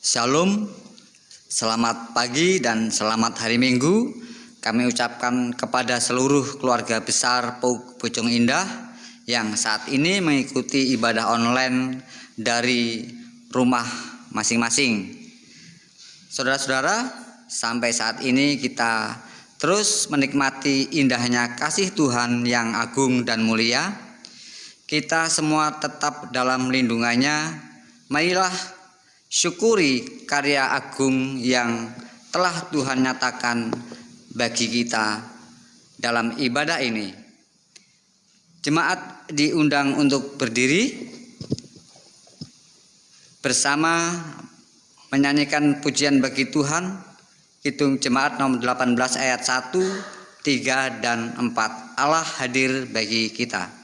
Shalom, selamat pagi dan selamat hari Minggu. Kami ucapkan kepada seluruh keluarga besar PAUK Bojong Indah yang saat ini mengikuti ibadah online dari rumah masing-masing. Saudara-saudara, sampai saat ini kita terus menikmati indahnya kasih Tuhan yang agung dan mulia. Kita semua tetap dalam lindungannya. Marilah syukuri karya agung yang telah Tuhan nyatakan bagi kita dalam ibadah ini. Jemaat diundang untuk berdiri bersama menyanyikan pujian bagi Tuhan. Kidung Jemaat nomor 18 ayat 1, 3, dan 4. Allah hadir bagi kita.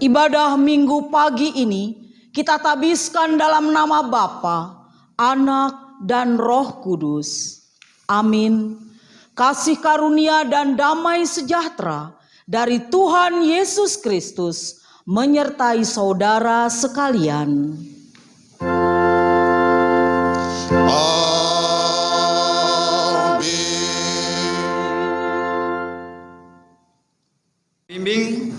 Ibadah Minggu pagi ini kita tabiskan dalam nama Bapa, Anak, dan Roh Kudus. Amin. Kasih karunia dan damai sejahtera dari Tuhan Yesus Kristus menyertai saudara sekalian. Bimbing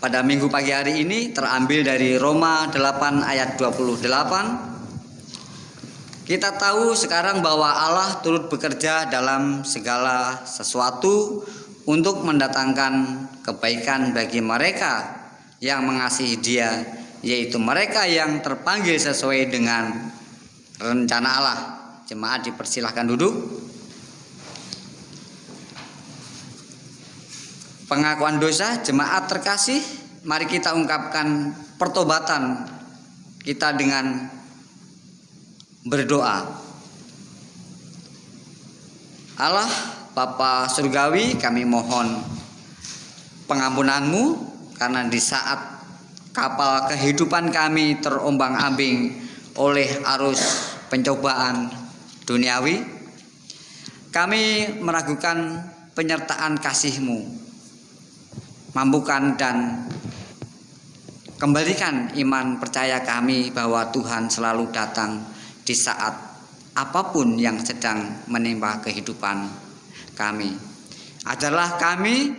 pada minggu pagi hari ini terambil dari Roma 8 ayat 28. Kita tahu sekarang bahwa Allah turut bekerja dalam segala sesuatu untuk mendatangkan kebaikan bagi mereka yang mengasihi Dia, yaitu mereka yang terpanggil sesuai dengan rencana Allah. Jemaat dipersilahkan duduk. Pengakuan dosa, jemaat terkasih, mari kita ungkapkan pertobatan kita dengan berdoa. Allah Bapa Surgawi, kami mohon pengampunan-Mu karena di saat kapal kehidupan kami terombang-ambing oleh arus pencobaan duniawi, kami meragukan penyertaan kasih-Mu. Mampukan dan kembalikan iman percaya kami bahwa Tuhan selalu datang di saat apapun yang sedang menimpa kehidupan kami. Ajarlah kami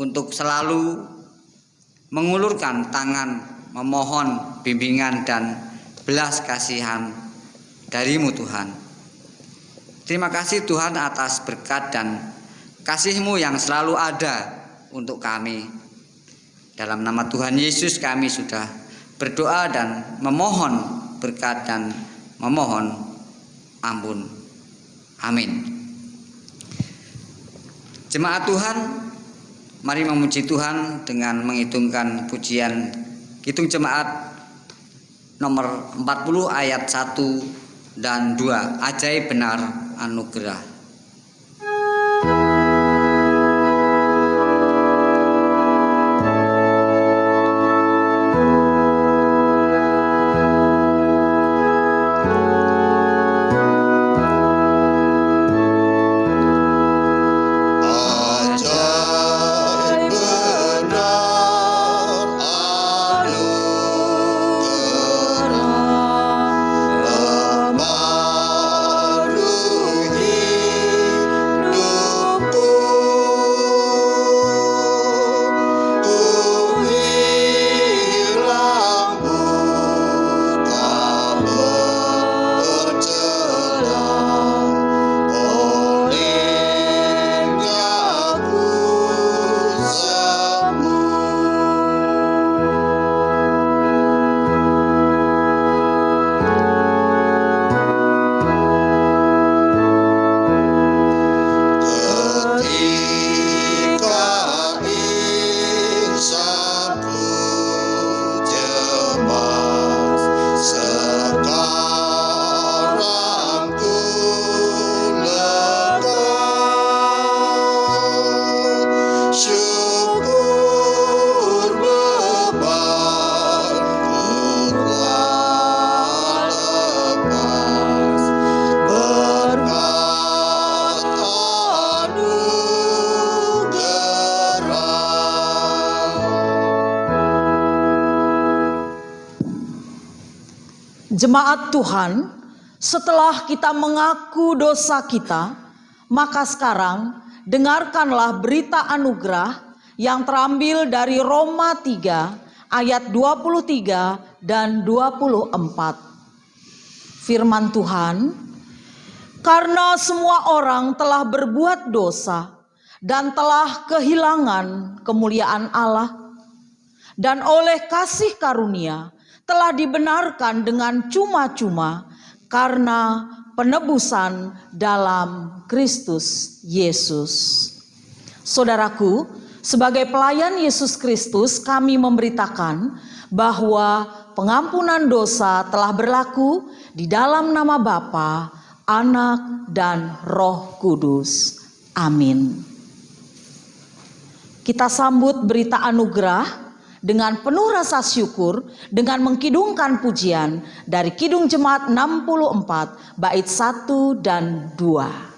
untuk selalu mengulurkan tangan memohon bimbingan dan belas kasihan dari-Mu Tuhan. Terima kasih Tuhan atas berkat dan kasih-Mu yang selalu ada untuk kami. Dalam nama Tuhan Yesus kami sudah berdoa dan memohon berkat dan memohon ampun. Amin. Jemaat Tuhan, mari memuji Tuhan dengan menghitungkan pujian Kidung Jemaat nomor 40 ayat 1 dan 2, ajaib benar anugerah. Jemaat Tuhan, setelah kita mengaku dosa kita, maka sekarang dengarkanlah berita anugerah yang terambil dari Roma 3 ayat 23 dan 24. Firman Tuhan, karena semua orang telah berbuat dosa dan telah kehilangan kemuliaan Allah, dan oleh kasih karunia telah dibenarkan dengan cuma-cuma karena penebusan dalam Kristus Yesus. Saudaraku, sebagai pelayan Yesus Kristus, kami memberitakan bahwa pengampunan dosa telah berlaku di dalam nama Bapa, Anak, dan Roh Kudus. Amin. Kita sambut berita anugerah dengan penuh rasa syukur dengan mengkidungkan pujian dari Kidung Jemaat 64 bait 1 dan 2.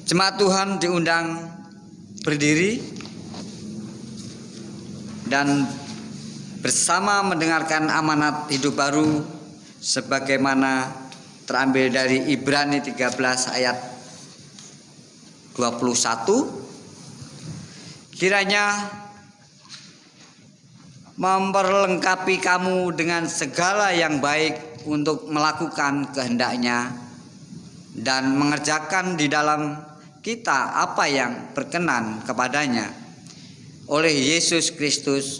Jemaat Tuhan diundang berdiri dan bersama mendengarkan amanat hidup baru sebagaimana terambil dari Ibrani 13 ayat 21. Kiranya memperlengkapi kamu dengan segala yang baik untuk melakukan kehendaknya dan mengerjakan di dalam kita apa yang berkenan kepadanya oleh Yesus Kristus.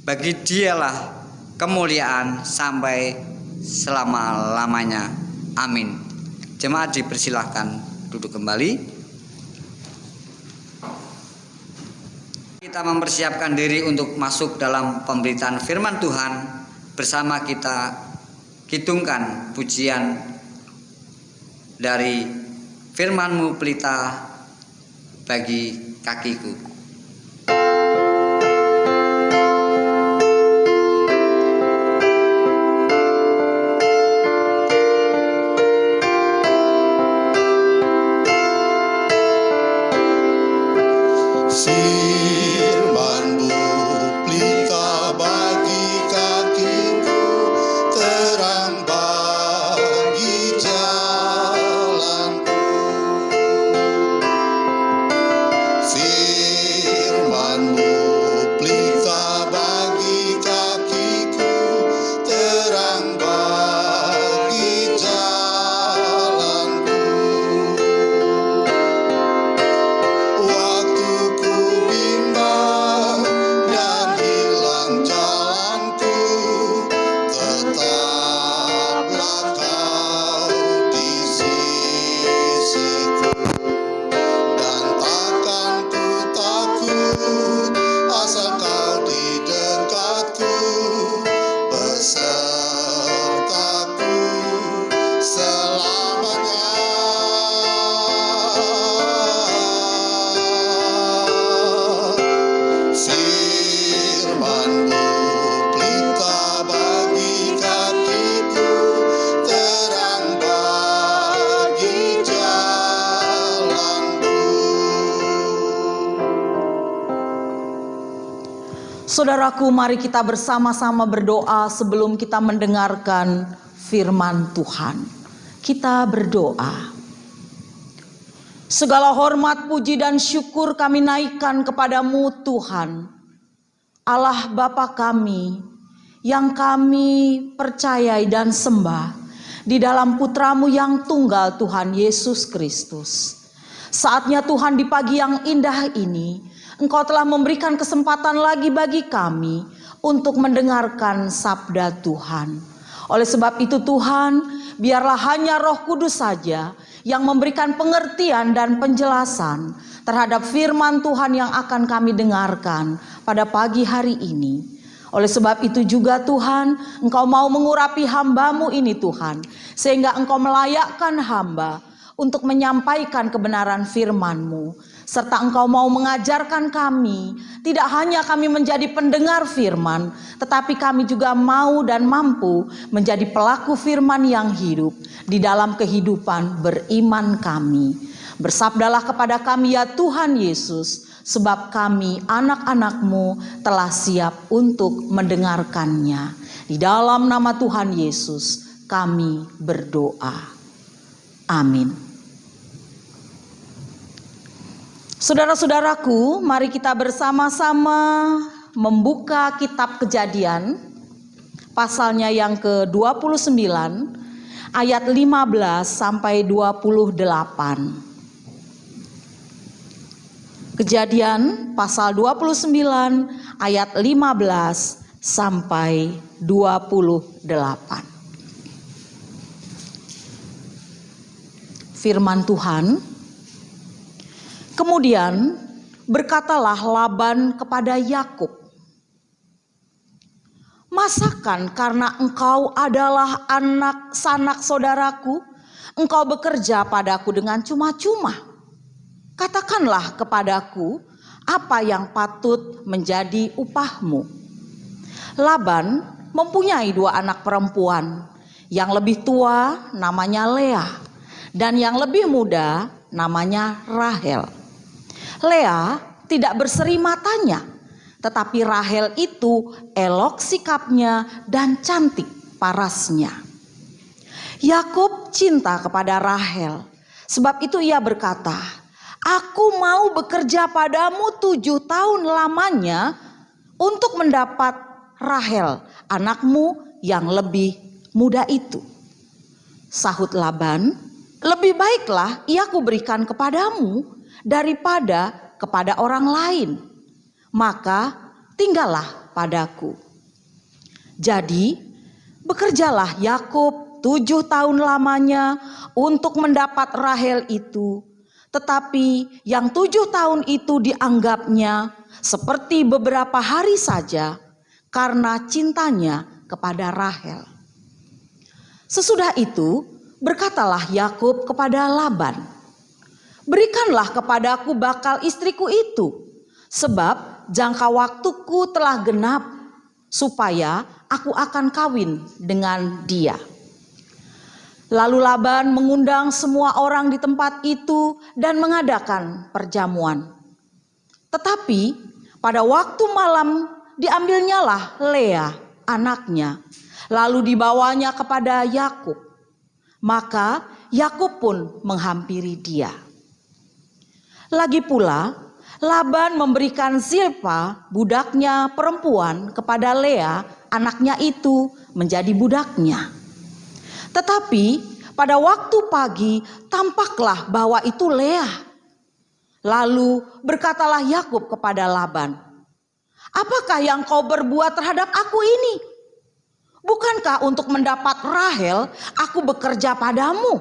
Bagi Dialah kemuliaan sampai selama-lamanya. Amin. Jemaat dipersilahkan duduk kembali. Kita mempersiapkan diri untuk masuk dalam pemberitaan firman Tuhan. Bersama kita hitungkan pujian dari firman-Mu pelita bagi kakiku. Saudaraku, mari kita bersama-sama berdoa sebelum kita mendengarkan firman Tuhan. Kita berdoa. Segala hormat, puji dan syukur kami naikkan kepadamu Tuhan, Allah Bapa kami yang kami percayai dan sembah di dalam Putramu yang tunggal Tuhan Yesus Kristus. Saatnya Tuhan di pagi yang indah ini, Engkau telah memberikan kesempatan lagi bagi kami untuk mendengarkan sabda Tuhan. Oleh sebab itu Tuhan, biarlah hanya Roh Kudus saja yang memberikan pengertian dan penjelasan terhadap firman Tuhan yang akan kami dengarkan pada pagi hari ini. Oleh sebab itu juga Tuhan, Engkau mau mengurapi hamba-Mu ini Tuhan, sehingga Engkau melayakkan hamba untuk menyampaikan kebenaran firman-Mu. Serta Engkau mau mengajarkan kami, tidak hanya kami menjadi pendengar firman, tetapi kami juga mau dan mampu menjadi pelaku firman yang hidup di dalam kehidupan beriman kami. Bersabdalah kepada kami ya Tuhan Yesus, sebab kami anak-anak-Mu telah siap untuk mendengarkannya. Di dalam nama Tuhan Yesus kami berdoa. Amin. Saudara-saudaraku, mari kita bersama-sama membuka kitab Kejadian, pasalnya yang ke-29, ayat 15 sampai 28. Kejadian pasal 29 ayat 15 sampai 28. Firman Tuhan, kemudian berkatalah Laban kepada Yakub, "Masakan karena engkau adalah anak sanak saudaraku, engkau bekerja padaku dengan cuma-cuma? Katakanlah kepadaku apa yang patut menjadi upahmu." Laban mempunyai 2 anak perempuan, yang lebih tua namanya Lea dan yang lebih muda namanya Rahel. Lea tidak berseri matanya, tetapi Rahel itu elok sikapnya dan cantik parasnya. Yakub cinta kepada Rahel, sebab itu ia berkata, "Aku mau bekerja padamu 7 tahun lamanya untuk mendapat Rahel, anakmu yang lebih muda itu." Sahut Laban, "Lebih baiklah ia kuberikan kepadamu daripada kepada orang lain, maka tinggallah padaku." Jadi bekerjalah Yakub 7 tahun lamanya untuk mendapat Rahel itu. Tetapi yang 7 tahun itu dianggapnya seperti beberapa hari saja karena cintanya kepada Rahel. Sesudah itu berkatalah Yakub kepada Laban, "Berikanlah kepadaku bakal istriku itu, sebab jangka waktuku telah genap, supaya aku akan kawin dengan dia." Lalu Laban mengundang semua orang di tempat itu dan mengadakan perjamuan. Tetapi pada waktu malam diambilnyalah Lea anaknya, lalu dibawanya kepada Yakub. Maka Yakub pun menghampiri dia. Lagi pula Laban memberikan Zilpa budaknya perempuan kepada Lea anaknya itu menjadi budaknya. Tetapi pada waktu pagi tampaklah bahwa itu Lea. Lalu berkatalah Yakub kepada Laban, "Apakah yang kau berbuat terhadap aku ini? Bukankah untuk mendapat Rahel aku bekerja padamu?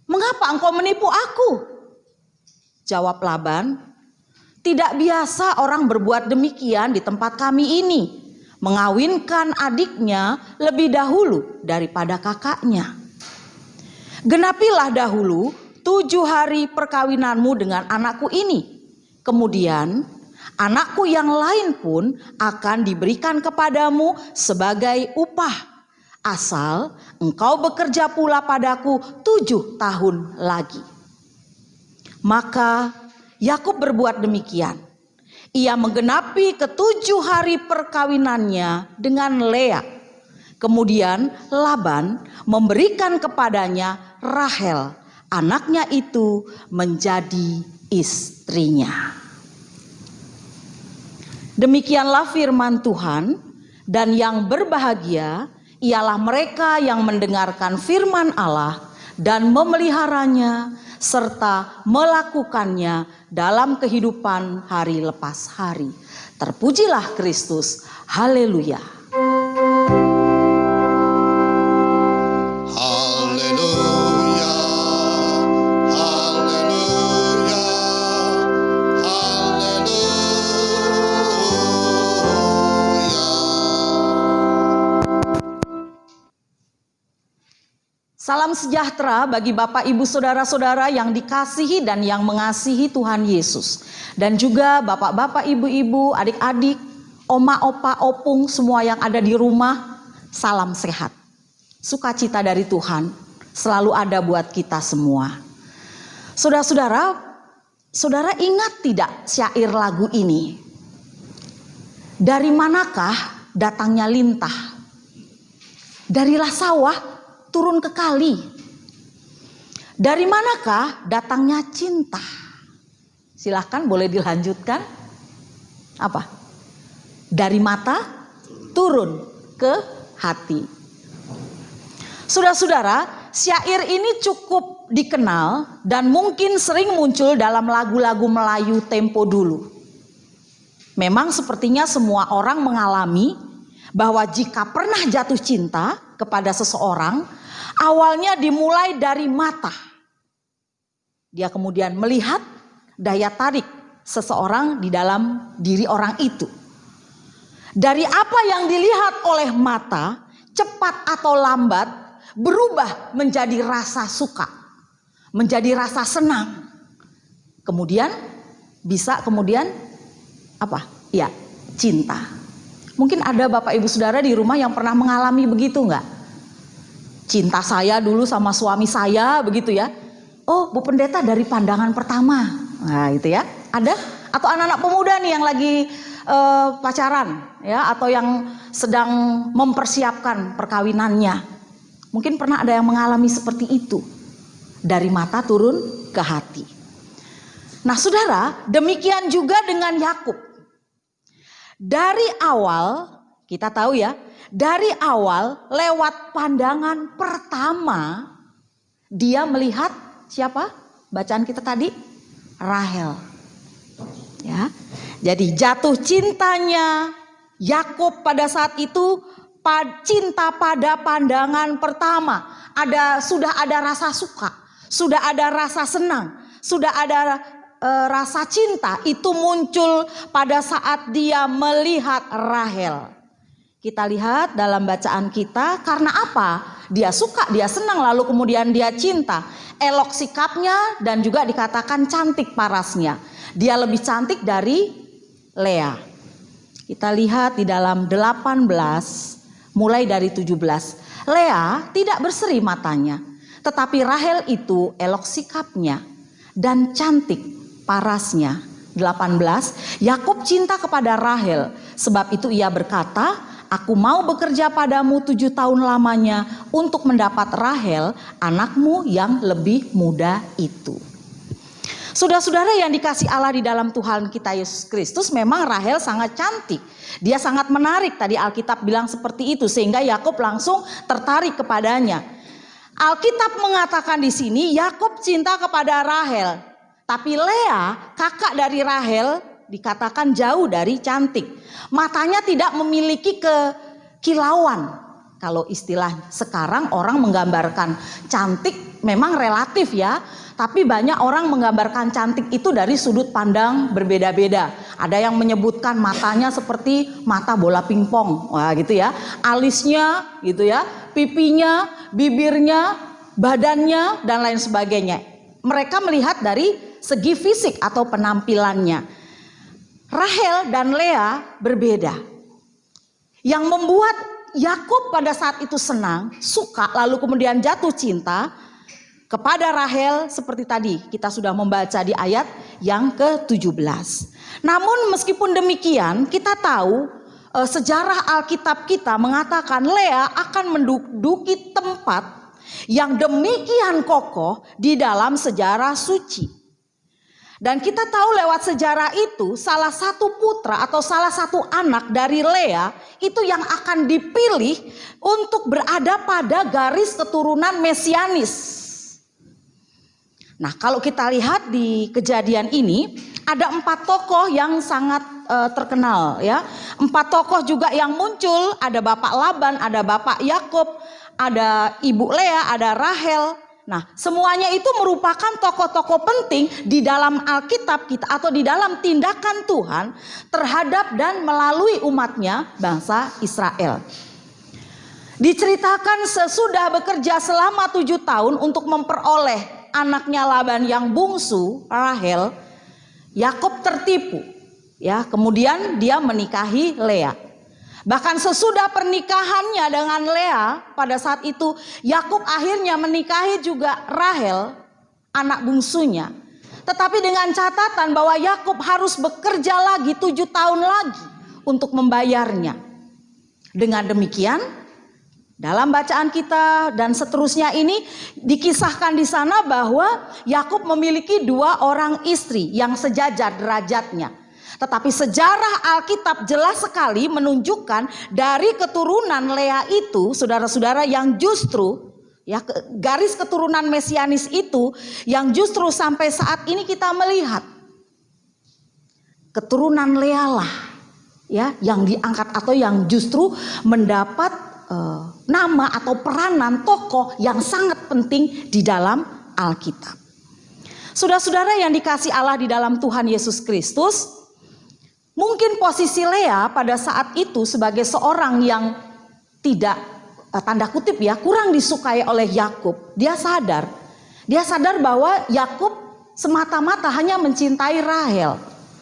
Mengapa engkau menipu aku?" Jawab Laban, "Tidak biasa orang berbuat demikian di tempat kami ini, mengawinkan adiknya lebih dahulu daripada kakaknya. Genapilah dahulu 7 hari perkawinanmu dengan anakku ini. Kemudian anakku yang lain pun akan diberikan kepadamu sebagai upah, asal engkau bekerja pula padaku 7 tahun lagi." Maka Yakub berbuat demikian. Ia menggenapi ke-7 hari perkawinannya dengan Lea. Kemudian Laban memberikan kepadanya Rahel, anaknya itu menjadi istrinya. Demikianlah firman Tuhan, dan yang berbahagia ialah mereka yang mendengarkan firman Allah dan memeliharanya serta melakukannya dalam kehidupan hari lepas hari. Terpujilah Kristus. Haleluya. Haleluya, haleluya, Salam sejahtera bagi Bapak Ibu Saudara-saudara yang dikasihi dan yang mengasihi Tuhan Yesus. Dan juga Bapak-bapak, Ibu-ibu, adik-adik, oma, opa, opung, semua yang ada di rumah, salam sehat. Sukacita dari Tuhan selalu ada buat kita semua. Saudara-saudara, saudara ingat tidak syair lagu ini? Dari manakah datangnya lintah? Darilah sawah turun ke kali. Dari manakah datangnya cinta? Silahkan boleh dilanjutkan. Apa? Dari mata turun ke hati. Saudara-saudara, syair ini cukup dikenal dan mungkin sering muncul dalam lagu-lagu Melayu tempo dulu. Memang sepertinya semua orang mengalami bahwa jika pernah jatuh cinta kepada seseorang, awalnya dimulai dari mata. Dia kemudian melihat daya tarik seseorang di dalam diri orang itu. Dari apa yang dilihat oleh mata, cepat atau lambat berubah menjadi rasa suka, menjadi rasa senang. Kemudian bisa apa? Ya, cinta. Mungkin ada Bapak Ibu Saudara di rumah yang pernah mengalami begitu enggak? Cinta saya dulu sama suami saya begitu ya. Oh, Bu Pendeta dari pandangan pertama. Nah, itu ya. Ada? Atau anak-anak pemuda nih yang lagi pacaran ya, atau yang sedang mempersiapkan perkawinannya. Mungkin pernah ada yang mengalami seperti itu. Dari mata turun ke hati. Nah, Saudara, demikian juga dengan Yakub. Dari awal, kita tahu ya, dari awal lewat pandangan pertama dia melihat siapa? Bacaan kita tadi, Rahel. Ya. Jadi jatuh cintanya Yakub pada saat itu cinta pada pandangan pertama. Sudah ada rasa suka, sudah ada rasa senang, sudah ada rasa cinta itu muncul pada saat dia melihat Rahel. Kita lihat dalam bacaan kita, karena apa? Dia suka, dia senang, lalu kemudian dia cinta. Elok sikapnya dan juga dikatakan cantik parasnya. Dia lebih cantik dari Lea. Kita lihat di dalam 18 mulai dari 17. Lea tidak berseri matanya, tetapi Rahel itu elok sikapnya dan cantik parasnya. 18. Yakub cinta kepada Rahel, sebab itu ia berkata, aku mau bekerja padamu 7 tahun lamanya untuk mendapat Rahel, anakmu yang lebih muda itu. Saudara-saudara yang dikasih Allah di dalam Tuhan kita Yesus Kristus, memang Rahel sangat cantik. Dia sangat menarik, tadi Alkitab bilang seperti itu, sehingga Yakub langsung tertarik kepadanya. Alkitab mengatakan di sini Yakub cinta kepada Rahel, tapi Lea, kakak dari Rahel, dikatakan jauh dari cantik. Matanya tidak memiliki kekilauan. Kalau istilah sekarang orang menggambarkan cantik memang relatif ya. Tapi banyak orang menggambarkan cantik itu dari sudut pandang berbeda-beda. Ada yang menyebutkan matanya seperti mata bola pingpong. Wah gitu ya. Alisnya gitu ya. Pipinya, bibirnya, badannya dan lain sebagainya. Mereka melihat dari segi fisik atau penampilannya. Rahel dan Lea berbeda. Yang membuat Yakub pada saat itu senang, suka, lalu kemudian jatuh cinta kepada Rahel seperti tadi kita sudah membaca di ayat yang ke-17. Namun meskipun demikian, kita tahu sejarah Alkitab kita mengatakan Lea akan menduduki tempat yang demikian kokoh di dalam sejarah suci. Dan kita tahu lewat sejarah itu salah satu putra atau salah satu anak dari Lea itu yang akan dipilih untuk berada pada garis keturunan mesianis. Nah, kalau kita lihat di kejadian ini ada 4 tokoh yang sangat terkenal ya. 4 tokoh juga yang muncul, ada Bapak Laban, ada Bapak Yakub, ada Ibu Lea, ada Rahel. Nah, semuanya itu merupakan tokoh-tokoh penting di dalam Alkitab kita atau di dalam tindakan Tuhan terhadap dan melalui umatnya bangsa Israel. Diceritakan sesudah bekerja selama 7 tahun untuk memperoleh anaknya Laban yang bungsu, Rahel, Yakub tertipu. Ya, kemudian dia menikahi Lea. Bahkan sesudah pernikahannya dengan Lea, pada saat itu Yakub akhirnya menikahi juga Rahel, anak bungsunya. Tetapi dengan catatan bahwa Yakub harus bekerja lagi 7 tahun lagi untuk membayarnya. Dengan demikian, dalam bacaan kita dan seterusnya ini dikisahkan di sana bahwa Yakub memiliki 2 orang istri yang sejajar derajatnya. Tetapi sejarah Alkitab jelas sekali menunjukkan dari keturunan Lea itu, saudara-saudara, yang justru ya garis keturunan mesianis itu yang justru sampai saat ini kita melihat keturunan Lea lah ya yang diangkat atau yang justru mendapat nama atau peranan tokoh yang sangat penting di dalam Alkitab. Saudara-saudara yang dikasih Allah di dalam Tuhan Yesus Kristus, mungkin posisi Lea pada saat itu sebagai seorang yang tidak tanda kutip ya kurang disukai oleh Yakub. Dia sadar bahwa Yakub semata-mata hanya mencintai Rahel.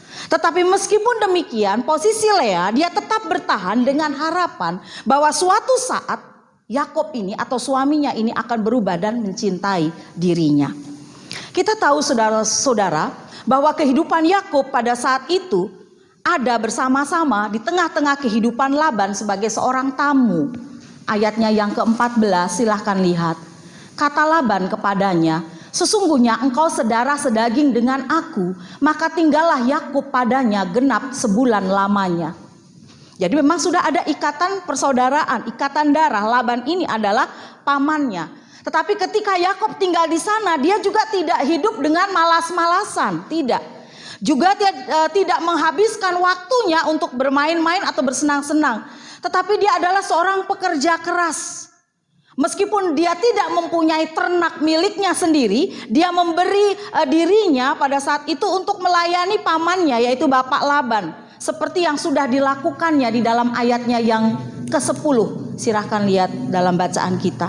Tetapi meskipun demikian, posisi Lea dia tetap bertahan dengan harapan bahwa suatu saat Yakub ini atau suaminya ini akan berubah dan mencintai dirinya. Kita tahu saudara-saudara bahwa kehidupan Yakub pada saat itu ada bersama-sama di tengah-tengah kehidupan Laban sebagai seorang tamu. Ayatnya yang ke-14 silahkan lihat. Kata Laban kepadanya, sesungguhnya engkau sedarah sedaging dengan aku, maka tinggallah Yakub padanya genap sebulan lamanya. Jadi memang sudah ada ikatan persaudaraan, ikatan darah. Laban ini adalah pamannya. Tetapi ketika Yakub tinggal di sana, dia juga tidak hidup dengan malas-malasan, tidak. Juga tidak menghabiskan waktunya untuk bermain-main atau bersenang-senang. Tetapi dia adalah seorang pekerja keras. Meskipun dia tidak mempunyai ternak miliknya sendiri, dia memberi dirinya pada saat itu untuk melayani pamannya, yaitu Bapak Laban. Seperti yang sudah dilakukannya di dalam ayatnya yang ke-10. Silahkan lihat dalam bacaan kita.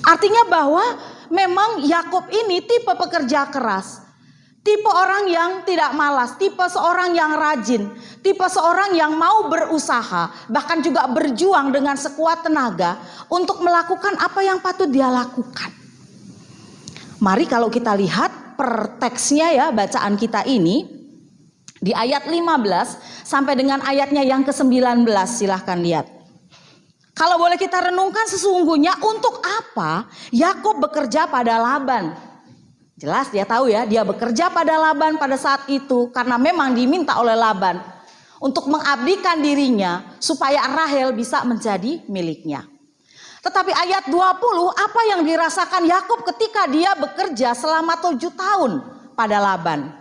Artinya bahwa memang Yakub ini tipe pekerja keras. Tipe orang yang tidak malas, tipe seorang yang rajin, tipe seorang yang mau berusaha, bahkan juga berjuang dengan sekuat tenaga untuk melakukan apa yang patut dia lakukan. Mari kalau kita lihat per teksnya ya, bacaan kita ini di ayat 15 sampai dengan ayatnya yang ke-19, silahkan lihat. Kalau boleh kita renungkan, sesungguhnya untuk apa Yakub bekerja pada Laban? Jelas dia tahu ya, dia bekerja pada Laban pada saat itu karena memang diminta oleh Laban untuk mengabdikan dirinya supaya Rahel bisa menjadi miliknya. Tetapi ayat 20, apa yang dirasakan Yakub ketika dia bekerja selama 7 tahun pada Laban?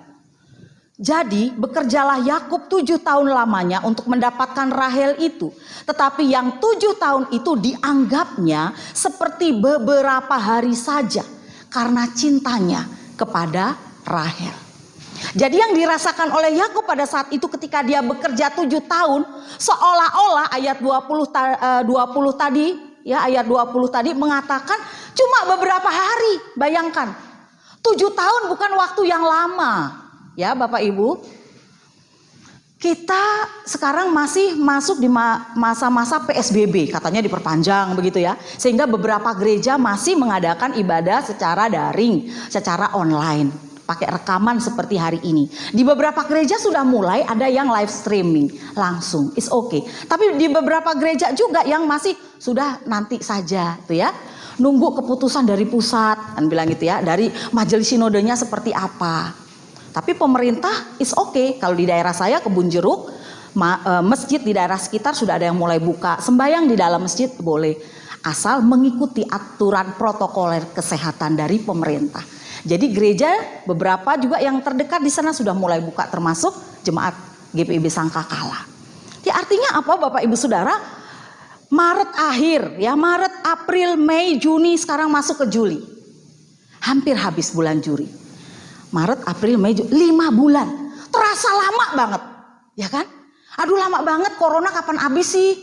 Jadi bekerjalah Yakub 7 tahun lamanya untuk mendapatkan Rahel itu. Tetapi yang 7 tahun itu dianggapnya seperti beberapa hari saja karena cintanya kepada Rahel. Jadi yang dirasakan oleh Yakub pada saat itu ketika dia bekerja 7 tahun, seolah-olah ayat 20 tadi, ya ayat 20 tadi mengatakan cuma beberapa hari. Bayangkan, 7 tahun bukan waktu yang lama. Ya Bapak Ibu, kita sekarang masih masuk di masa-masa PSBB, katanya diperpanjang begitu ya. Sehingga beberapa gereja masih mengadakan ibadah secara daring, secara online, pakai rekaman seperti hari ini. Di beberapa gereja sudah mulai ada yang live streaming langsung, it's okay. Tapi di beberapa gereja juga yang masih sudah nanti saja tuh ya. Nunggu keputusan dari pusat, kan bilang gitu ya, dari majelis sinodenya seperti apa. Tapi pemerintah is okay. Kalau di daerah saya Kebun Jeruk, masjid di daerah sekitar sudah ada yang mulai buka. Sembahyang di dalam masjid boleh, asal mengikuti aturan protokoler kesehatan dari pemerintah. Jadi gereja beberapa juga yang terdekat di sana sudah mulai buka, termasuk jemaat GPIB Sangkakala. Ya artinya apa Bapak Ibu Saudara? Maret akhir ya, Maret, April, Mei, Juni, sekarang masuk ke Juli. Hampir habis bulan Juli. Maret, April, Mei, 5 bulan. Terasa lama banget, ya kan? Aduh lama banget, corona kapan habis sih?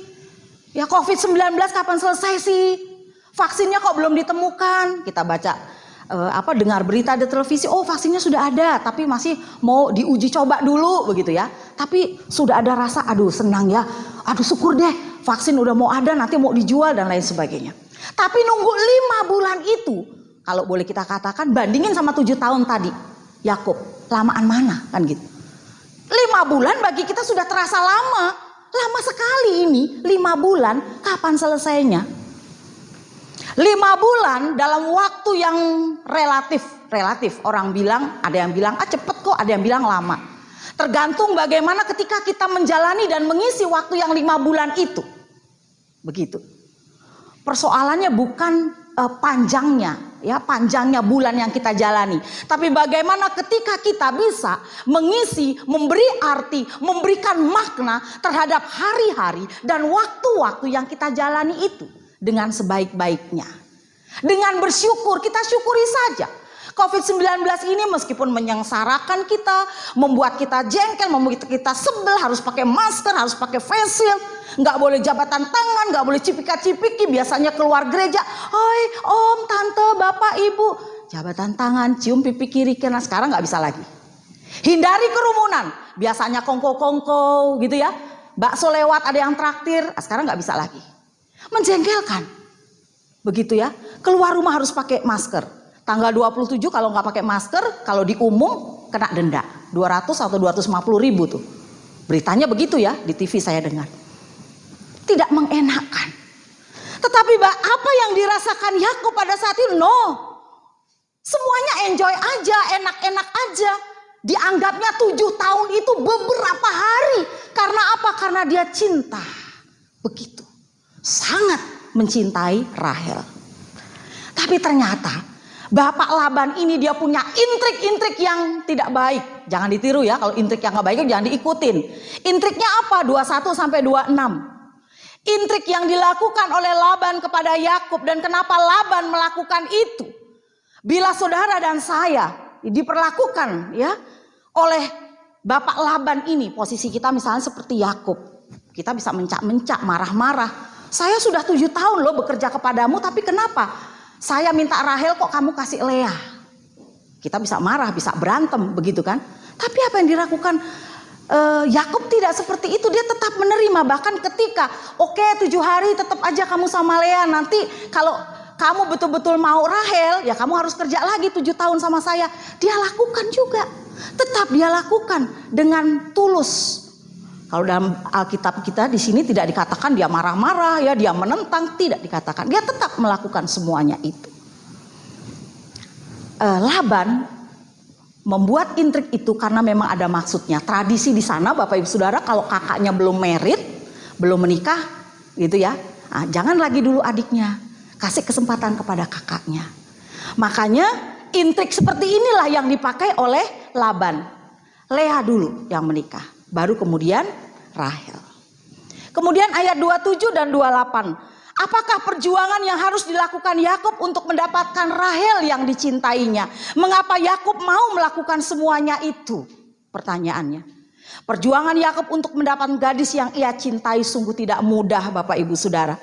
Ya COVID-19 kapan selesai sih? Vaksinnya kok belum ditemukan? Kita baca dengar berita di televisi, oh vaksinnya sudah ada, tapi masih mau diuji coba dulu begitu ya. Tapi sudah ada rasa, aduh senang ya, aduh syukur deh, vaksin udah mau ada, nanti mau dijual dan lain sebagainya. Tapi nunggu 5 bulan itu, kalau boleh kita katakan bandingin sama 7 tahun tadi. Yakub, lamaan mana kan gitu. 5 bulan bagi kita sudah terasa lama. Lama sekali ini, 5 bulan, kapan selesainya? 5 bulan dalam waktu yang relatif. Orang bilang, ada yang bilang cepet kok, ada yang bilang lama. Tergantung bagaimana ketika kita menjalani dan mengisi waktu yang 5 bulan itu. Begitu. Persoalannya bukan panjangnya bulan yang kita jalani, tapi bagaimana ketika kita bisa mengisi, memberi arti, memberikan makna terhadap hari-hari dan waktu-waktu yang kita jalani itu dengan sebaik-baiknya. Dengan bersyukur, kita syukuri saja. COVID-19 ini meskipun menyengsarakan kita, membuat kita jengkel, membuat kita sebel, harus pakai masker, harus pakai face shield, nggak boleh jabatan tangan, nggak boleh cipika-cipiki. Biasanya keluar gereja, hoi om, tante, bapak, ibu, jabatan tangan, cium pipi kiri kanan. Sekarang nggak bisa lagi. Hindari kerumunan. Biasanya kongko-kongko gitu ya, bakso lewat ada yang traktir. Sekarang nggak bisa lagi. Menjengkelkan, begitu ya. Keluar rumah harus pakai masker. Tanggal 27 kalau nggak pakai masker, kalau di umum kena denda 200 atau 250 ribu tuh. Beritanya begitu ya, di TV saya dengar. Tidak mengenakan. Tetapi apa yang dirasakan Yakub pada saat itu? No. Semuanya enjoy aja, enak-enak aja. Dianggapnya 7 tahun itu beberapa hari. Karena apa? Karena dia cinta. Begitu. Sangat mencintai Rahel. Tapi ternyata Bapak Laban ini dia punya intrik-intrik yang tidak baik. Jangan ditiru ya, kalau intrik yang nggak baik jangan diikutin. Intriknya apa? 21 sampai 26. Intrik yang dilakukan oleh Laban kepada Yakub, dan kenapa Laban melakukan itu? Bila saudara dan saya diperlakukan ya oleh Bapak Laban ini, posisi kita misalnya seperti Yakub, kita bisa mencak-mencak, marah-marah. Saya sudah 7 tahun loh bekerja kepadamu, tapi kenapa saya minta Rahel kok kamu kasih Lea? Kita bisa marah, bisa berantem begitu kan? Tapi apa yang dilakukan Yakub tidak seperti itu. Dia tetap menerima, bahkan ketika oke 7 hari tetap aja kamu sama Lea, nanti kalau kamu betul-betul mau Rahel ya kamu harus kerja lagi 7 tahun sama saya. Dia lakukan juga, tetap dia lakukan dengan tulus. Kalau dalam Alkitab kita di sini tidak dikatakan dia marah-marah ya, dia menentang, tidak dikatakan. Dia tetap melakukan semuanya itu. Laban membuat intrik itu karena memang ada maksudnya. Tradisi di sana Bapak Ibu Saudara, kalau kakaknya belum merit, belum menikah gitu ya, jangan lagi dulu adiknya, kasih kesempatan kepada kakaknya. Makanya intrik seperti inilah yang dipakai oleh Laban. Lea dulu yang menikah, baru kemudian Rahel. Kemudian ayat 27 dan 28. Apakah perjuangan yang harus dilakukan Yakub untuk mendapatkan Rahel yang dicintainya? Mengapa Yakub mau melakukan semuanya itu? Pertanyaannya. Perjuangan Yakub untuk mendapatkan gadis yang ia cintai sungguh tidak mudah, Bapak Ibu Saudara.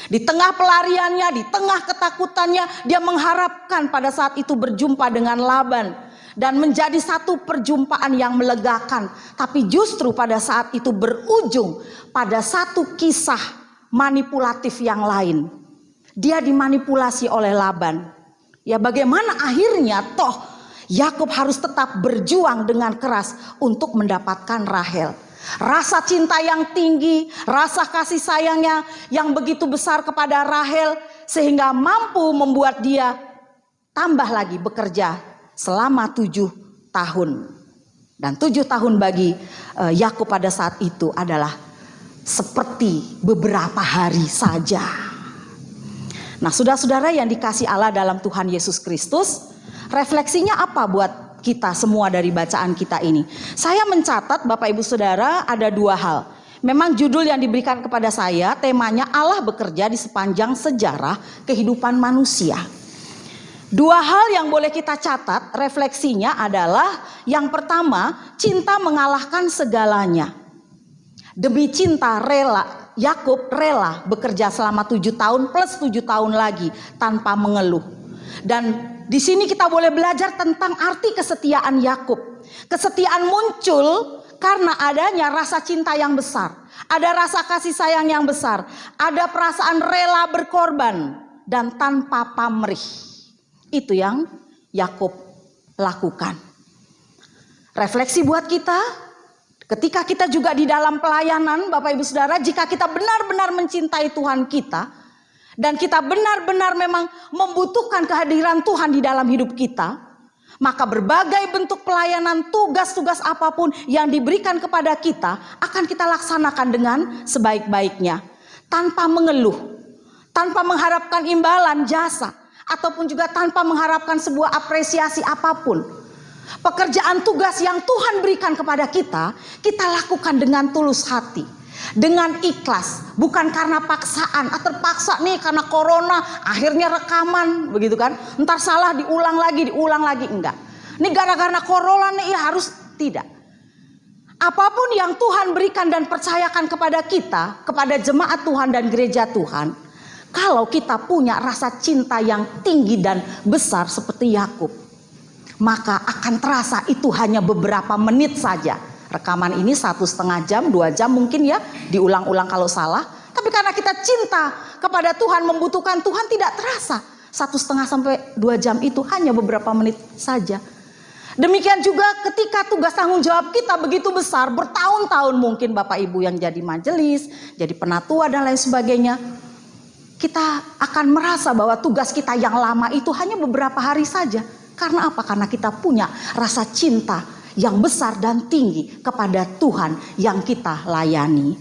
Di tengah pelariannya, di tengah ketakutannya, dia mengharapkan pada saat itu berjumpa dengan Laban dan menjadi satu perjumpaan yang melegakan. Tapi justru pada saat itu berujung pada satu kisah manipulatif yang lain. Dia dimanipulasi oleh Laban. Ya bagaimana akhirnya toh Yakub harus tetap berjuang dengan keras untuk mendapatkan Rahel. Rasa cinta yang tinggi, rasa kasih sayangnya yang begitu besar kepada Rahel sehingga mampu membuat dia tambah lagi bekerja selama 7 tahun. Dan 7 tahun bagi Yakub pada saat itu adalah seperti beberapa hari saja. Nah, saudara-saudara yang dikasih Allah dalam Tuhan Yesus Kristus, refleksinya apa buat kita semua dari bacaan kita ini? Saya mencatat Bapak Ibu Saudara ada 2 hal. Memang judul yang diberikan kepada saya temanya Allah bekerja di sepanjang sejarah kehidupan manusia. 2 hal yang boleh kita catat refleksinya adalah yang pertama, cinta mengalahkan segalanya. Demi cinta Yakub rela bekerja selama 7 tahun plus 7 tahun lagi tanpa mengeluh. Dan di sini kita boleh belajar tentang arti kesetiaan Yakub. Kesetiaan muncul karena adanya rasa cinta yang besar, ada rasa kasih sayang yang besar, ada perasaan rela berkorban dan tanpa pamrih. Itu yang Yakub lakukan. Refleksi buat kita. Ketika kita juga di dalam pelayanan Bapak Ibu Saudara, jika kita benar-benar mencintai Tuhan kita dan kita benar-benar memang membutuhkan kehadiran Tuhan di dalam hidup kita, maka berbagai bentuk pelayanan, tugas-tugas apapun yang diberikan kepada kita akan kita laksanakan dengan sebaik-baiknya, tanpa mengeluh, tanpa mengharapkan imbalan jasa, ataupun juga tanpa mengharapkan sebuah apresiasi apapun. Pekerjaan tugas yang Tuhan berikan kepada kita, kita lakukan dengan tulus hati, dengan ikhlas, bukan karena paksaan, terpaksa nih karena corona, akhirnya rekaman, begitu kan? Ntar salah diulang lagi, enggak. Ini gara-gara corona nih ya harus, tidak. Apapun yang Tuhan berikan dan percayakan kepada kita, kepada jemaat Tuhan dan gereja Tuhan, kalau kita punya rasa cinta yang tinggi dan besar seperti Yakub, maka akan terasa itu hanya beberapa menit saja. Rekaman ini 1,5 jam, 2 jam mungkin ya, diulang-ulang kalau salah. Tapi karena kita cinta kepada Tuhan, membutuhkan Tuhan, tidak terasa. 1,5 sampai 2 jam itu hanya beberapa menit saja. Demikian juga ketika tugas tanggung jawab kita begitu besar, bertahun-tahun mungkin Bapak Ibu yang jadi majelis, jadi penatua dan lain sebagainya, kita akan merasa bahwa tugas kita yang lama itu hanya beberapa hari saja. Karena apa? Karena kita punya rasa cinta yang besar dan tinggi kepada Tuhan yang kita layani.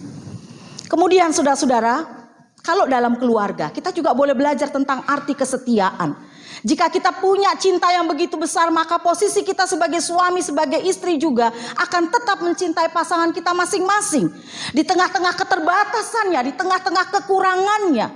Kemudian saudara-saudara, kalau dalam keluarga kita juga boleh belajar tentang arti kesetiaan. Jika kita punya cinta yang begitu besar, maka posisi kita sebagai suami, sebagai istri juga akan tetap mencintai pasangan kita masing-masing. Di tengah-tengah keterbatasannya, di tengah-tengah kekurangannya.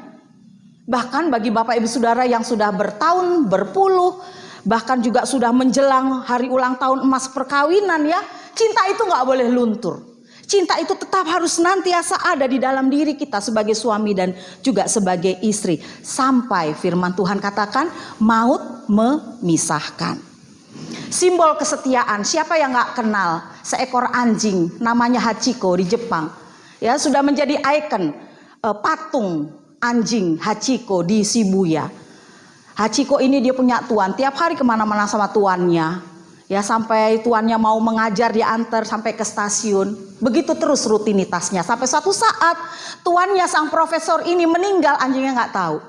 Bahkan bagi Bapak Ibu Saudara yang sudah bertahun, berpuluh, bahkan juga sudah menjelang hari ulang tahun emas perkawinan ya, cinta itu gak boleh luntur. Cinta itu tetap harus senantiasa ada di dalam diri kita sebagai suami dan juga sebagai istri. Sampai firman Tuhan katakan maut memisahkan. Simbol kesetiaan, siapa yang gak kenal seekor anjing namanya Hachiko di Jepang. Ya, sudah menjadi ikon patung anjing Hachiko di Shibuya. Hachiko ini dia punya tuan, tiap hari kemana-mana sama tuannya. Ya, sampai tuannya mau mengajar diantar sampai ke stasiun. Begitu terus rutinitasnya. Sampai suatu saat tuannya sang profesor ini meninggal, anjingnya nggak tahu.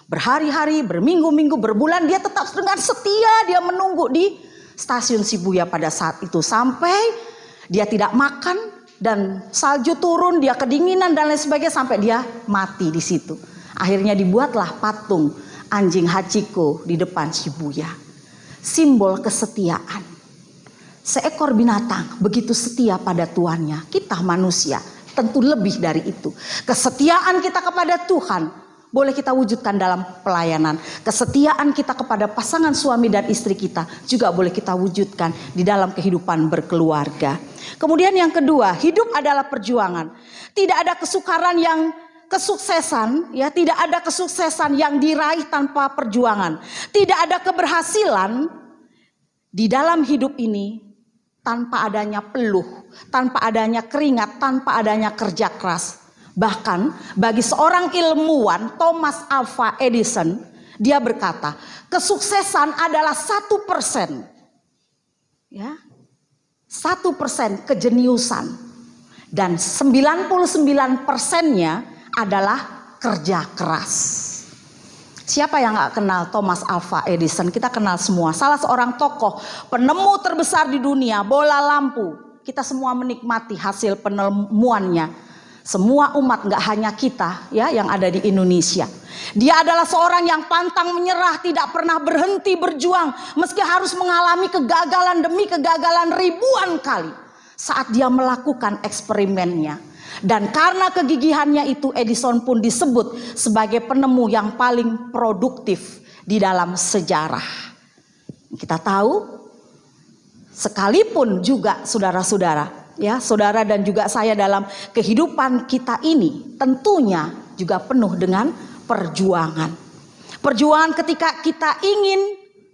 Berhari-hari, berminggu-minggu, berbulan dia tetap dengan setia dia menunggu di stasiun Shibuya pada saat itu. Sampai dia tidak makan dan salju turun, dia kedinginan dan lain sebagainya sampai dia mati di situ. Akhirnya dibuatlah patung anjing Hachiko di depan Shibuya. Simbol kesetiaan. Seekor binatang begitu setia pada tuannya. Kita manusia tentu lebih dari itu. Kesetiaan kita kepada Tuhan boleh kita wujudkan dalam pelayanan. Kesetiaan kita kepada pasangan suami dan istri kita juga boleh kita wujudkan di dalam kehidupan berkeluarga. Kemudian yang kedua, hidup adalah perjuangan. Tidak ada kesukaran yang kesuksesan, ya, tidak ada kesuksesan yang diraih tanpa perjuangan. Tidak ada keberhasilan di dalam hidup ini tanpa adanya peluh, tanpa adanya keringat, tanpa adanya kerja keras. Bahkan bagi seorang ilmuwan Thomas Alva Edison, dia berkata, kesuksesan adalah 1%. Ya, 1% kejeniusan dan 99%-nya adalah kerja keras. Siapa yang gak kenal Thomas Alva Edison? Kita kenal semua. Salah seorang tokoh penemu terbesar di dunia, bola lampu. Kita semua menikmati hasil penemuannya. Semua umat, gak hanya kita ya yang ada di Indonesia. Dia adalah seorang yang pantang menyerah, tidak pernah berhenti berjuang meski harus mengalami kegagalan demi kegagalan ribuan kali saat dia melakukan eksperimennya. Dan karena kegigihannya itu, Edison pun disebut sebagai penemu yang paling produktif di dalam sejarah. Kita tahu, sekalipun juga saudara-saudara, ya, saudara dan juga saya dalam kehidupan kita ini tentunya juga penuh dengan perjuangan. Perjuangan ketika kita ingin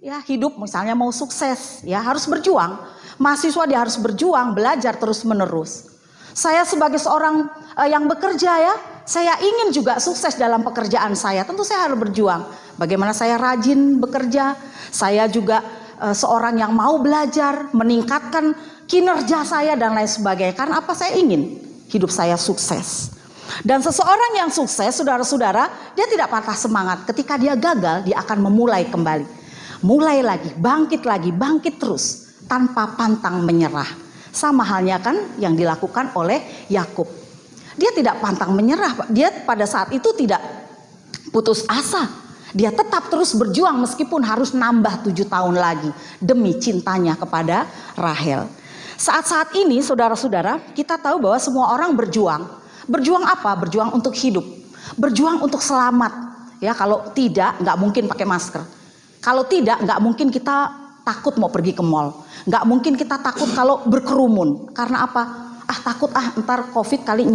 ya hidup misalnya mau sukses, ya harus berjuang. Mahasiswa dia harus berjuang, belajar terus-menerus. Saya sebagai seorang yang bekerja ya, saya ingin juga sukses dalam pekerjaan saya. Tentu saya harus berjuang. Bagaimana saya rajin bekerja, saya juga seorang yang mau belajar, meningkatkan kinerja saya dan lain sebagainya. Karena apa? Saya ingin hidup saya sukses. Dan seseorang yang sukses, saudara-saudara, dia tidak patah semangat. Ketika dia gagal, dia akan memulai kembali. Mulai lagi, bangkit terus, tanpa pantang menyerah. Sama halnya kan yang dilakukan oleh Yakub. Dia tidak pantang menyerah. Dia pada saat itu tidak putus asa. Dia tetap terus berjuang meskipun harus nambah 7 tahun lagi demi cintanya kepada Rahel. Saat-saat ini saudara-saudara, kita tahu bahwa semua orang berjuang. Berjuang apa? Berjuang untuk hidup. Berjuang untuk selamat. Ya, kalau tidak nggak mungkin pakai masker. Kalau tidak nggak mungkin kita takut mau pergi ke mall. Nggak mungkin kita takut kalau berkerumun. Karena apa? Takut ntar COVID kali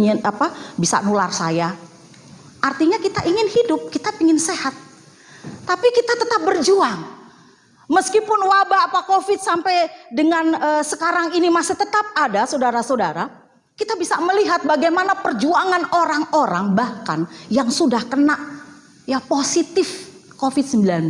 bisa nular saya. Artinya kita ingin hidup, kita ingin sehat. Tapi kita tetap berjuang. Meskipun wabah COVID sampai dengan sekarang ini masih tetap ada, saudara-saudara, kita bisa melihat bagaimana perjuangan orang-orang bahkan yang sudah kena ya positif COVID-19.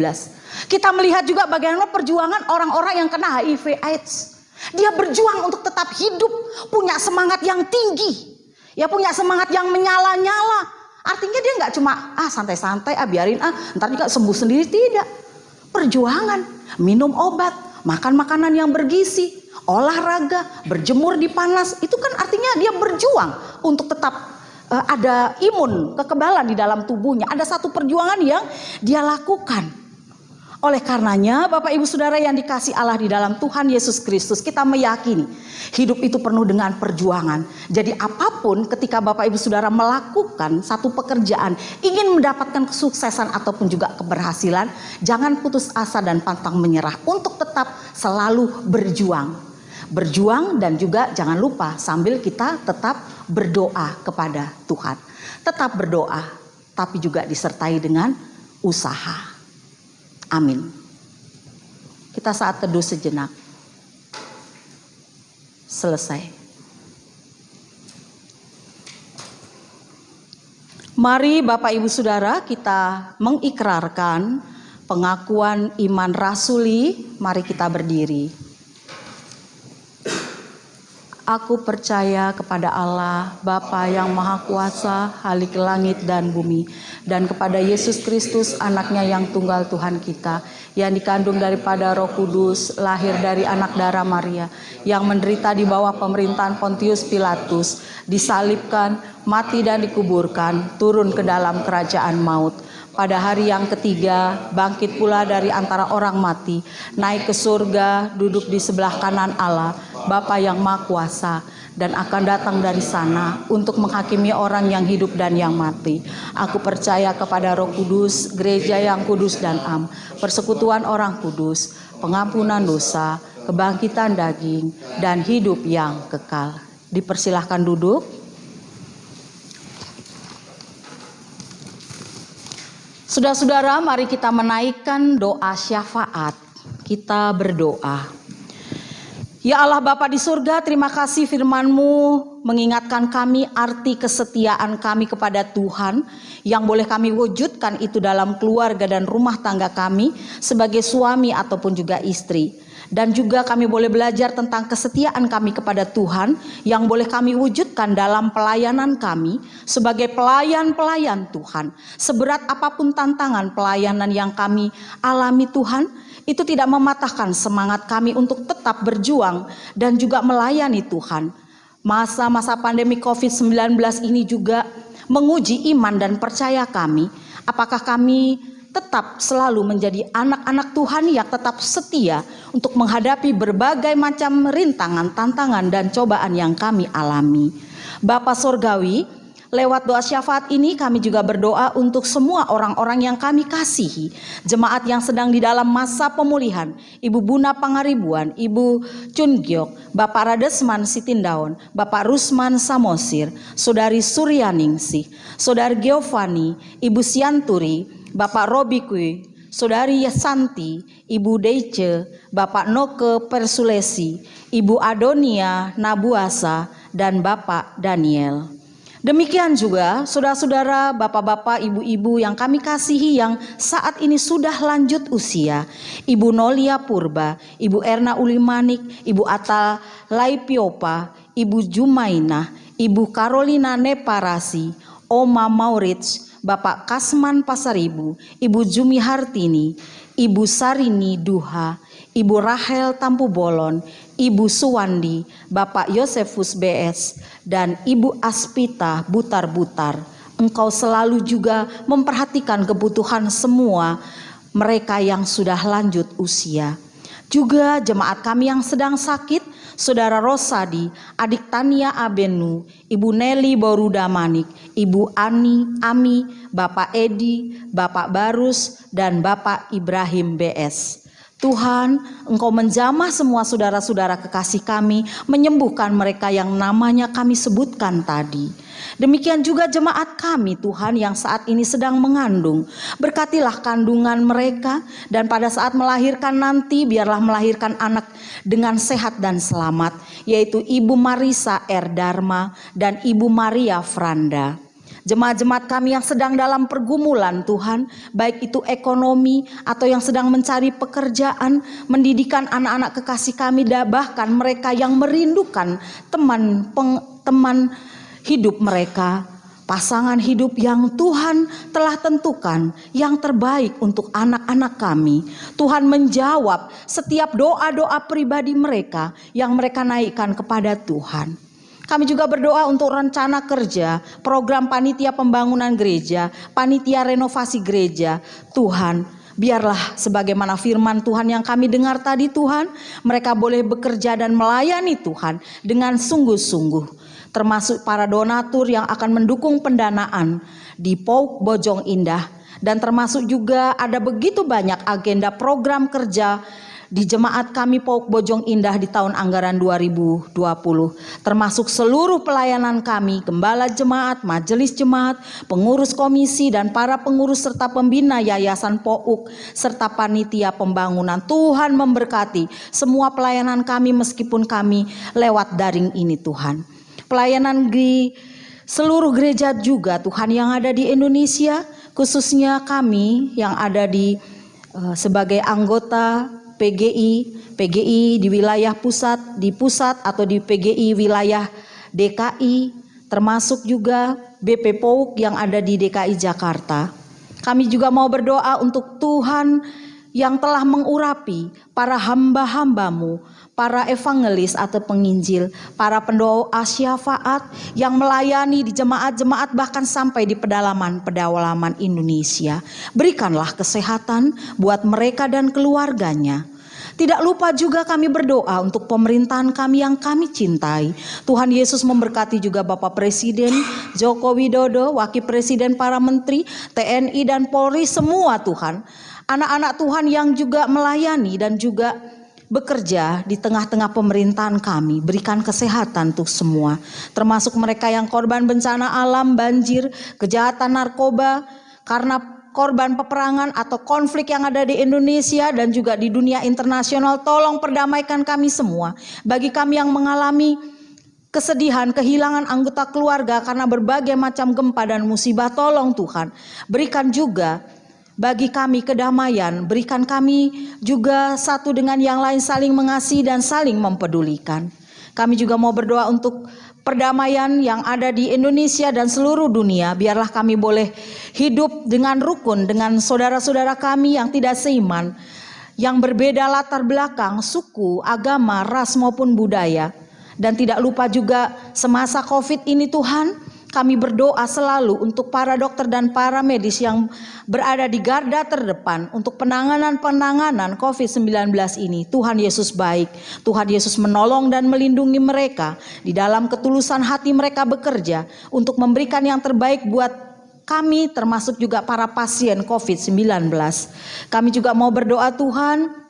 Kita melihat juga bagaimana perjuangan orang-orang yang kena HIV AIDS. Dia berjuang untuk tetap hidup, punya semangat yang tinggi, ya punya semangat yang menyala-nyala. Artinya dia nggak cuma santai-santai, biarin ntar juga sembuh sendiri, tidak. Perjuangan, minum obat, makan makanan yang bergizi, olahraga, berjemur di panas, itu kan artinya dia berjuang untuk tetap ada imun, kekebalan di dalam tubuhnya. Ada satu perjuangan yang dia lakukan. Oleh karenanya, Bapak Ibu Saudara yang dikasih Allah di dalam Tuhan Yesus Kristus, kita meyakini hidup itu penuh dengan perjuangan. Jadi apapun ketika Bapak Ibu Saudara melakukan satu pekerjaan, ingin mendapatkan kesuksesan ataupun juga keberhasilan, jangan putus asa dan pantang menyerah untuk tetap selalu berjuang. Berjuang dan juga jangan lupa sambil kita tetap berdoa kepada Tuhan. Tetap berdoa, tapi juga disertai dengan usaha. Amin. Kita saat teduh sejenak. Selesai. Mari Bapak Ibu Saudara kita mengikrarkan pengakuan iman rasuli. Mari kita berdiri. Aku percaya kepada Allah, Bapa yang Maha Kuasa, Halik langit dan bumi, dan kepada Yesus Kristus, anaknya yang tunggal Tuhan kita, yang dikandung daripada Roh Kudus, lahir dari anak darah Maria, yang menderita di bawah pemerintahan Pontius Pilatus, disalibkan, mati dan dikuburkan, turun ke dalam kerajaan maut. Pada hari yang ketiga, bangkit pula dari antara orang mati, naik ke surga, duduk di sebelah kanan Allah, Bapa yang Maha Kuasa, dan akan datang dari sana untuk menghakimi orang yang hidup dan yang mati. Aku percaya kepada Roh Kudus, gereja yang kudus dan am, persekutuan orang kudus, pengampunan dosa, kebangkitan daging, dan hidup yang kekal. Dipersilahkan duduk. Saudara-saudara, mari kita menaikkan doa syafaat. Kita berdoa. Ya Allah Bapa di surga, terima kasih firman-Mu mengingatkan kami arti kesetiaan kami kepada Tuhan yang boleh kami wujudkan itu dalam keluarga dan rumah tangga kami sebagai suami ataupun juga istri. Dan juga kami boleh belajar tentang kesetiaan kami kepada Tuhan yang boleh kami wujudkan dalam pelayanan kami sebagai pelayan-pelayan Tuhan. Seberat apapun tantangan pelayanan yang kami alami Tuhan, itu tidak mematahkan semangat kami untuk tetap berjuang dan juga melayani Tuhan. Masa-masa pandemi COVID-19 ini juga menguji iman dan percaya kami. Apakah kami tetap selalu menjadi anak-anak Tuhan yang tetap setia untuk menghadapi berbagai macam rintangan, tantangan, dan cobaan yang kami alami. Bapa Sorgawi, lewat doa syafaat ini kami juga berdoa untuk semua orang-orang yang kami kasihi, jemaat yang sedang di dalam masa pemulihan, Ibu Buna Pangaribuan, Ibu Chun Gyok, Bapak Radesman Sitindaun, Bapak Rusman Samosir, Saudari Suryaningsih, Saudari Giovanni, Ibu Sianturi, Bapak Robi Kui, Saudari Yasanti, Ibu Deice, Bapak Noke Persulesi, Ibu Adonia Nabuasa, dan Bapak Daniel. Demikian juga saudara-saudara, bapak-bapak, ibu-ibu yang kami kasihi yang saat ini sudah lanjut usia. Ibu Nolia Purba, Ibu Erna Ulimanik, Ibu Atal Laipiopa, Ibu Jumainah, Ibu Carolina Neparasi, Oma Maurits, Bapak Kasman Pasaribu, Ibu Jumi Hartini, Ibu Sarini Duha, Ibu Rahel Tampu Bolon, Ibu Suwandi, Bapak Yosefus BS, dan Ibu Aspita Butar-Butar. Engkau selalu juga memperhatikan kebutuhan semua mereka yang sudah lanjut usia. Juga jemaat kami yang sedang sakit, Saudara Rosadi, Adik Tania Abenu, Ibu Nelly Borudamanik, Ibu Ani Ami, Bapak Edi, Bapak Barus, dan Bapak Ibrahim BS. Tuhan, Engkau menjamah semua saudara-saudara kekasih kami, menyembuhkan mereka yang namanya kami sebutkan tadi. Demikian juga jemaat kami Tuhan yang saat ini sedang mengandung. Berkatilah kandungan mereka, dan pada saat melahirkan nanti biarlah melahirkan anak dengan sehat dan selamat, yaitu Ibu Marisa R. Dharma dan Ibu Maria Franda. Jemaat-jemaat kami yang sedang dalam pergumulan Tuhan, baik itu ekonomi atau yang sedang mencari pekerjaan, mendidikan anak-anak kekasih kami, bahkan mereka yang merindukan teman hidup mereka, pasangan hidup yang Tuhan telah tentukan yang terbaik untuk anak-anak kami. Tuhan menjawab setiap doa-doa pribadi mereka yang mereka naikkan kepada Tuhan. Kami juga berdoa untuk rencana kerja, program panitia pembangunan gereja, panitia renovasi gereja. Tuhan, biarlah sebagaimana firman Tuhan yang kami dengar tadi Tuhan, mereka boleh bekerja dan melayani Tuhan dengan sungguh-sungguh. Termasuk para donatur yang akan mendukung pendanaan di PAUK Bojong Indah. Dan termasuk juga ada begitu banyak agenda program kerja di jemaat kami PAUK Bojong Indah di tahun anggaran 2020, termasuk seluruh pelayanan kami, gembala jemaat, majelis jemaat, pengurus komisi dan para pengurus serta pembina yayasan PAUK serta panitia pembangunan. Tuhan memberkati semua pelayanan kami meskipun kami lewat daring ini Tuhan. Pelayanan di seluruh gereja juga Tuhan yang ada di Indonesia, khususnya kami yang ada di sebagai anggota PGI di wilayah pusat, di pusat atau di PGI wilayah DKI, termasuk juga BP PAUK yang ada di DKI Jakarta. Kami juga mau berdoa untuk Tuhan yang telah mengurapi para hamba-hambamu, para evangelis atau penginjil, para pendoa syafaat yang melayani di jemaat-jemaat bahkan sampai di pedalaman Indonesia. Berikanlah kesehatan buat mereka dan keluarganya. Tidak lupa juga kami berdoa untuk pemerintahan kami yang kami cintai. Tuhan Yesus memberkati juga Bapak Presiden Joko Widodo, Wakil Presiden, para menteri, TNI dan Polri semua Tuhan. Anak-anak Tuhan yang juga melayani dan juga bekerja di tengah-tengah pemerintahan kami. Berikan kesehatan untuk semua, termasuk mereka yang korban bencana alam, banjir, kejahatan narkoba, karena korban peperangan atau konflik yang ada di Indonesia dan juga di dunia internasional. Tolong perdamaikan kami semua. Bagi kami yang mengalami kesedihan, kehilangan anggota keluarga karena berbagai macam gempa dan musibah, tolong Tuhan berikan juga bagi kami kedamaian. Berikan kami juga satu dengan yang lain saling mengasihi dan saling mempedulikan. Kami juga mau berdoa untuk perdamaian yang ada di Indonesia dan seluruh dunia. Biarlah kami boleh hidup dengan rukun dengan saudara-saudara kami yang tidak seiman, yang berbeda latar belakang, suku, agama, ras maupun budaya. Dan tidak lupa juga semasa COVID ini Tuhan, kami berdoa selalu untuk para dokter dan para medis yang berada di garda terdepan untuk penanganan COVID-19 ini. Tuhan Yesus baik, Tuhan Yesus menolong dan melindungi mereka. Di dalam ketulusan hati mereka bekerja untuk memberikan yang terbaik buat kami, termasuk juga para pasien COVID-19. Kami juga mau berdoa Tuhan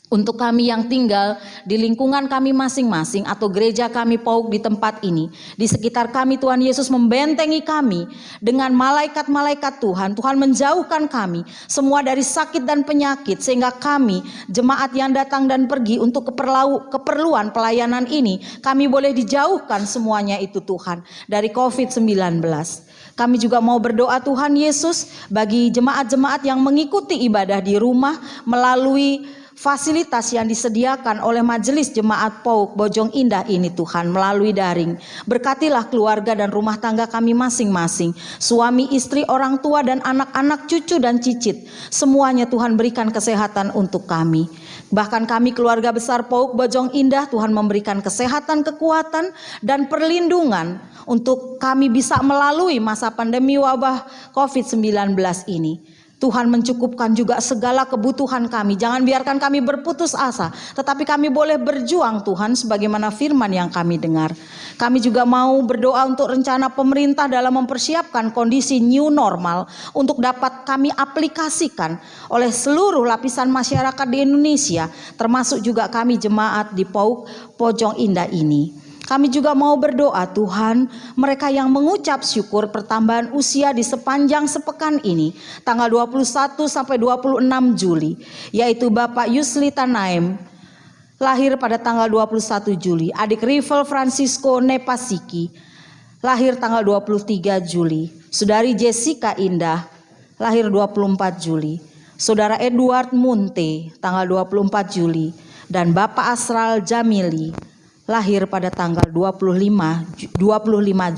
untuk kami yang tinggal di lingkungan kami masing-masing atau gereja kami PAUK di tempat ini. Di sekitar kami Tuhan Yesus membentengi kami dengan malaikat-malaikat Tuhan. Tuhan menjauhkan kami semua dari sakit dan penyakit, sehingga kami jemaat yang datang dan pergi untuk keperluan pelayanan ini, kami boleh dijauhkan semuanya itu Tuhan dari COVID-19. Kami juga mau berdoa Tuhan Yesus bagi jemaat-jemaat yang mengikuti ibadah di rumah melalui fasilitas yang disediakan oleh Majelis Jemaat PAUK Bojong Indah ini Tuhan melalui daring. Berkatilah keluarga dan rumah tangga kami masing-masing, suami, istri, orang tua dan anak-anak, cucu dan cicit. Semuanya Tuhan berikan kesehatan untuk kami. Bahkan kami keluarga besar PAUK Bojong Indah, Tuhan memberikan kesehatan, kekuatan dan perlindungan untuk kami bisa melalui masa pandemi wabah COVID-19 ini. Tuhan mencukupkan juga segala kebutuhan kami. Jangan biarkan kami berputus asa, tetapi kami boleh berjuang Tuhan sebagaimana firman yang kami dengar. Kami juga mau berdoa untuk rencana pemerintah dalam mempersiapkan kondisi new normal untuk dapat kami aplikasikan oleh seluruh lapisan masyarakat di Indonesia, termasuk juga kami jemaat di PAUK Bojong Indah ini. Kami juga mau berdoa Tuhan, mereka yang mengucap syukur pertambahan usia di sepanjang sepekan ini, tanggal 21 sampai 26 Juli, yaitu Bapak Yusli Tanaim, lahir pada tanggal 21 Juli, adik Rival Francisco Nepasiki, lahir tanggal 23 Juli. Saudari Jessica Indah, lahir 24 Juli. Saudara Edward Munte, tanggal 24 Juli. Dan Bapak Asral Jamili, lahir pada tanggal 25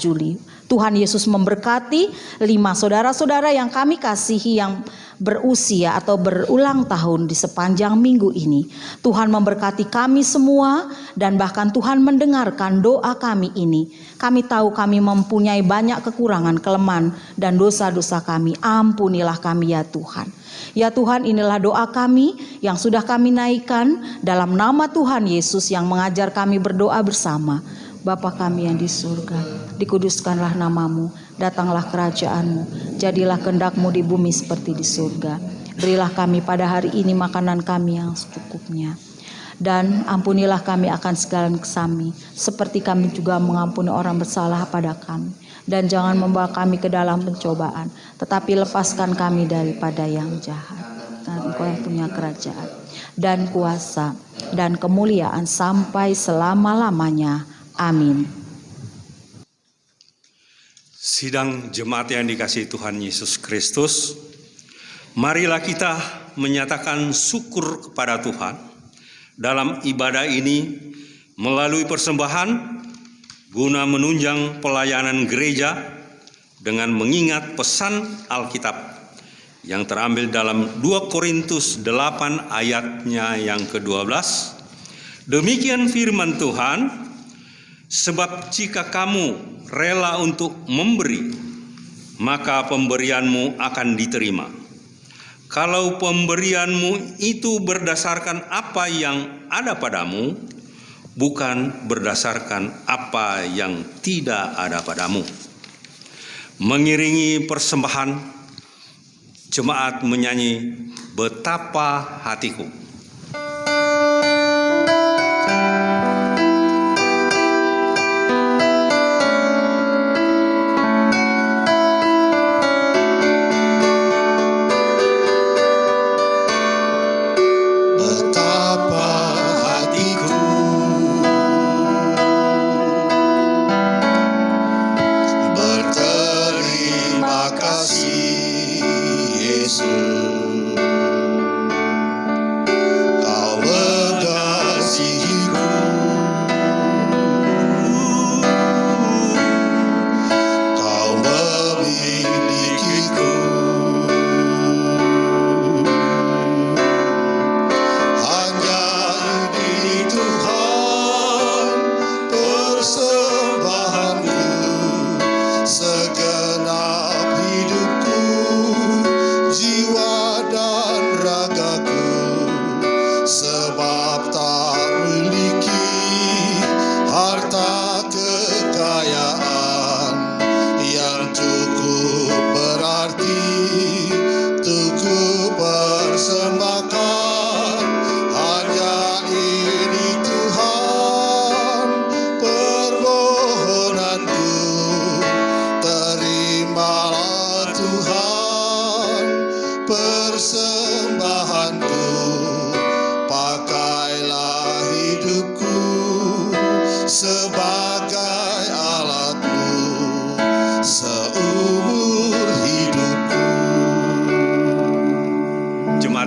Juli. Tuhan Yesus memberkati 5 saudara-saudara yang kami kasihi yang berusia atau berulang tahun di sepanjang minggu ini. Tuhan memberkati kami semua dan bahkan Tuhan mendengarkan doa kami ini. Kami tahu kami mempunyai banyak kekurangan, kelemahan dan dosa-dosa kami. Ampunilah kami ya Tuhan. Ya Tuhan, inilah doa kami yang sudah kami naikkan dalam nama Tuhan Yesus yang mengajar kami berdoa bersama. Bapa kami yang di surga, dikuduskanlah namamu, datanglah kerajaanmu, jadilah kehendak-Mu di bumi seperti di surga. Berilah kami pada hari ini makanan kami yang secukupnya. Dan ampunilah kami akan segala kami, seperti kami juga mengampuni orang bersalah pada kami. Dan jangan membawa kami ke dalam pencobaan, tetapi lepaskan kami daripada yang jahat. Dan Engkau yang punya kerajaan dan kuasa dan kemuliaan sampai selama-lamanya. Amin. Sidang jemaat yang dikasihi Tuhan Yesus Kristus, marilah kita menyatakan syukur kepada Tuhan dalam ibadah ini melalui persembahan guna menunjang pelayanan gereja dengan mengingat pesan Alkitab yang terambil dalam 2 Korintus 8 ayatnya yang ke-12. Demikian firman Tuhan, sebab jika kamu rela untuk memberi, maka pemberianmu akan diterima. Kalau pemberianmu itu berdasarkan apa yang ada padamu, bukan berdasarkan apa yang tidak ada padamu. Mengiringi persembahan, jemaat menyanyi Betapa Hatiku.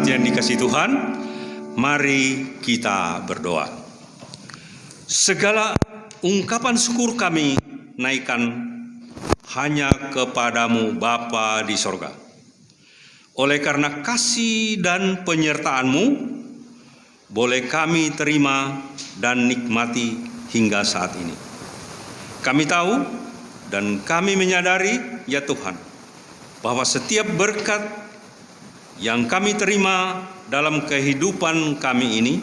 Yang dikasihi Tuhan, mari kita berdoa. Segala ungkapan syukur kami naikkan hanya kepadamu Bapa di sorga. Oleh karena kasih dan penyertaan-Mu, boleh kami terima dan nikmati hingga saat ini. Kami tahu dan kami menyadari, ya Tuhan, bahwa setiap berkat yang kami terima dalam kehidupan kami ini,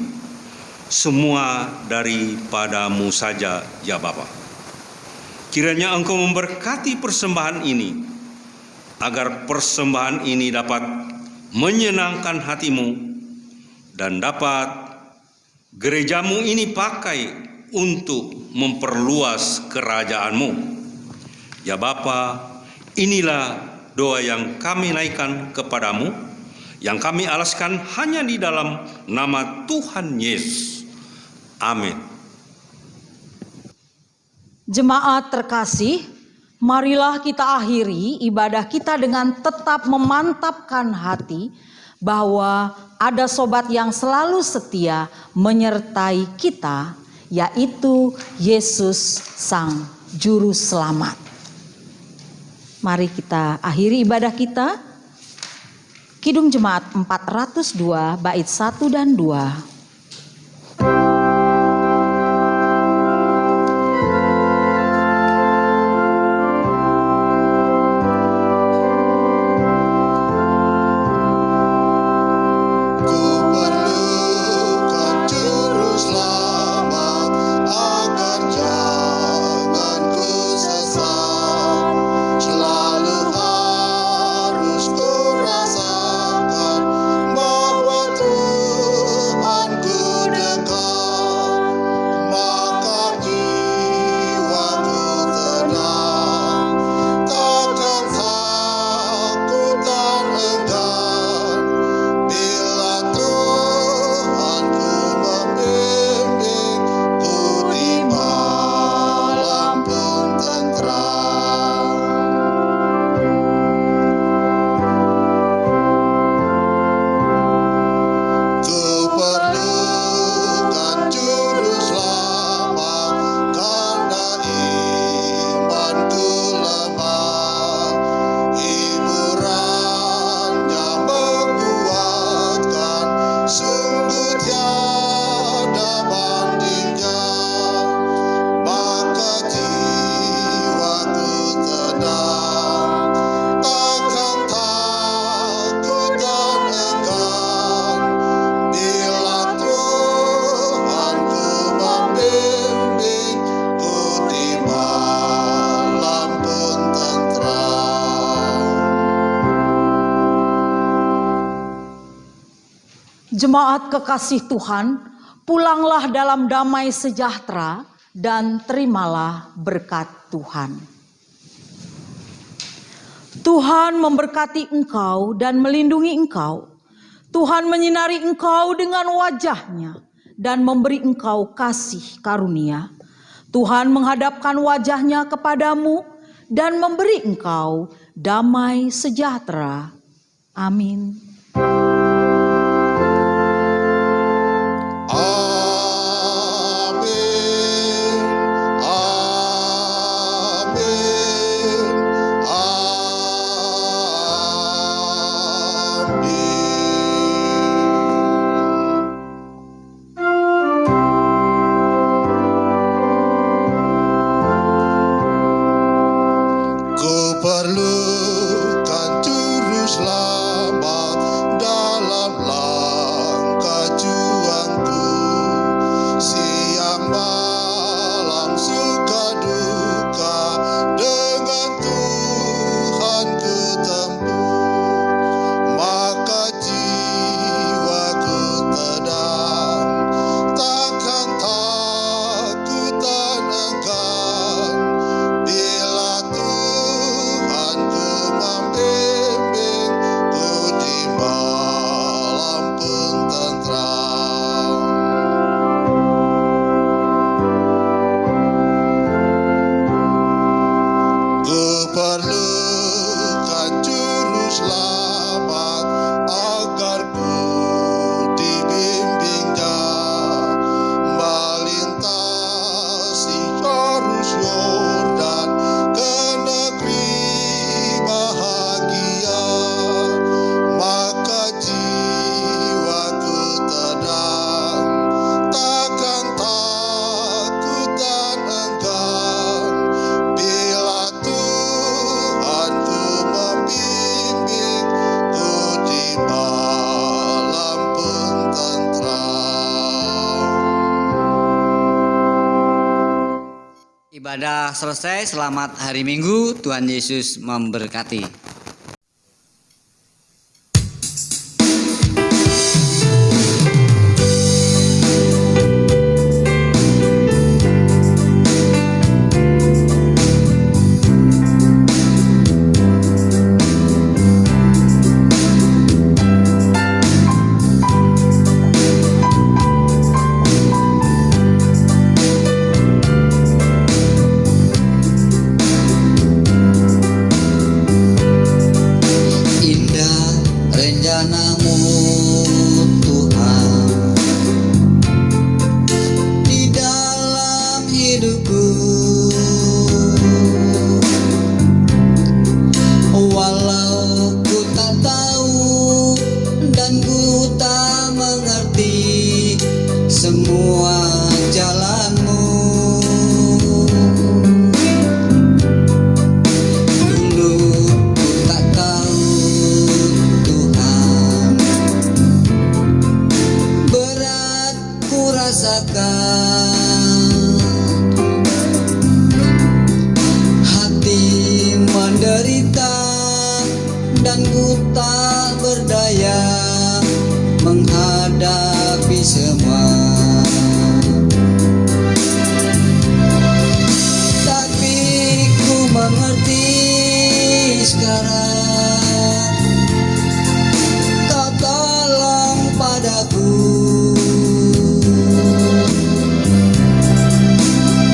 semua daripada-Mu saja, ya Bapa. Kiranya Engkau memberkati persembahan ini, agar persembahan ini dapat menyenangkan hati-Mu, dan dapat gereja-Mu ini pakai untuk memperluas kerajaan-Mu. Ya Bapa, inilah doa yang kami naikkan kepadamu, yang kami alaskan hanya di dalam nama Tuhan Yesus. Amin. Jemaat terkasih, Marilah kita akhiri ibadah kita dengan tetap memantapkan hati bahwa ada sobat yang selalu setia menyertai kita, yaitu Yesus Sang Juru Selamat. Mari kita akhiri ibadah kita. Kidung Jemaat 402 bait 1 dan 2. Jemaat kekasih Tuhan, pulanglah dalam damai sejahtera dan terimalah berkat Tuhan. Tuhan memberkati engkau dan melindungi engkau. Tuhan menyinari engkau dengan wajah-Nya dan memberi engkau kasih karunia. Tuhan menghadapkan wajah-Nya kepadamu dan memberi engkau damai sejahtera. Amin. Ibadah selesai, selamat hari Minggu, Tuhan Yesus memberkati. dan ku tak berdaya menghadapi semua. Tapi ku mengerti sekarang, Kau tolong padaku.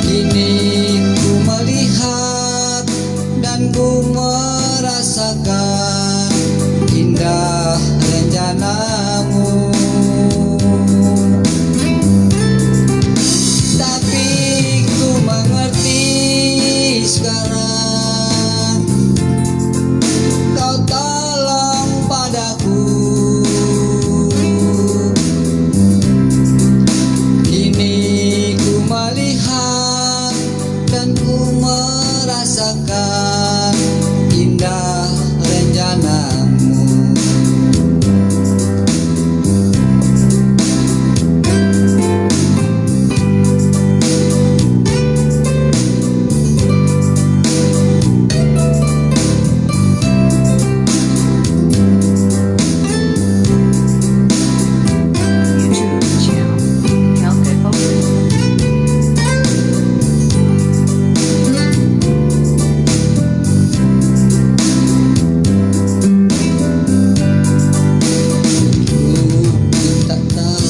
Kini ku melihat dan ku merasakan indah rencana-Mu. Tapi ku mengerti sekarang, Kau tolong padaku. Kini ku melihat dan ku merasakan indah rencana-Mu. YouTube channel, Calcutta Focus. Ku tak tahu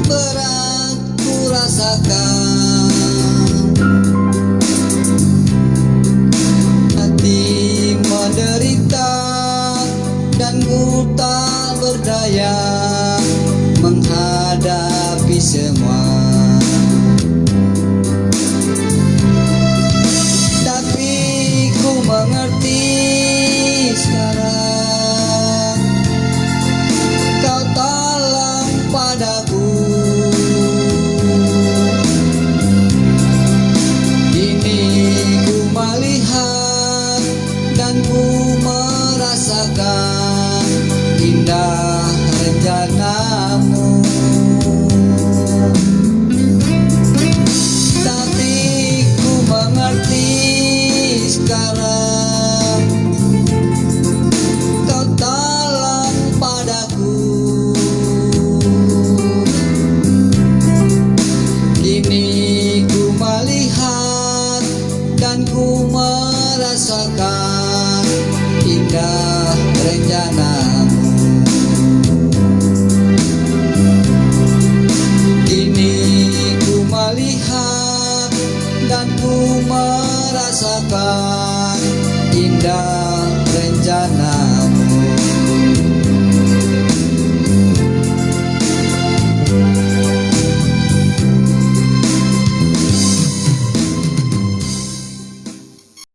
berat ku rasakan, hati menderita dan ku tak berdaya menghadapi semua. Tapi ku mengerti sekarang, Kau tolong padaku. Kini ku melihat dan ku merasakan indah rencana-Mu. Tapi ku mengerti sekarang, Kau tolong padaku. Kini ku melihat dan ku merasakan indah rencana-Mu. Kini ku melihat dan ku merasakan indah rencana-Mu.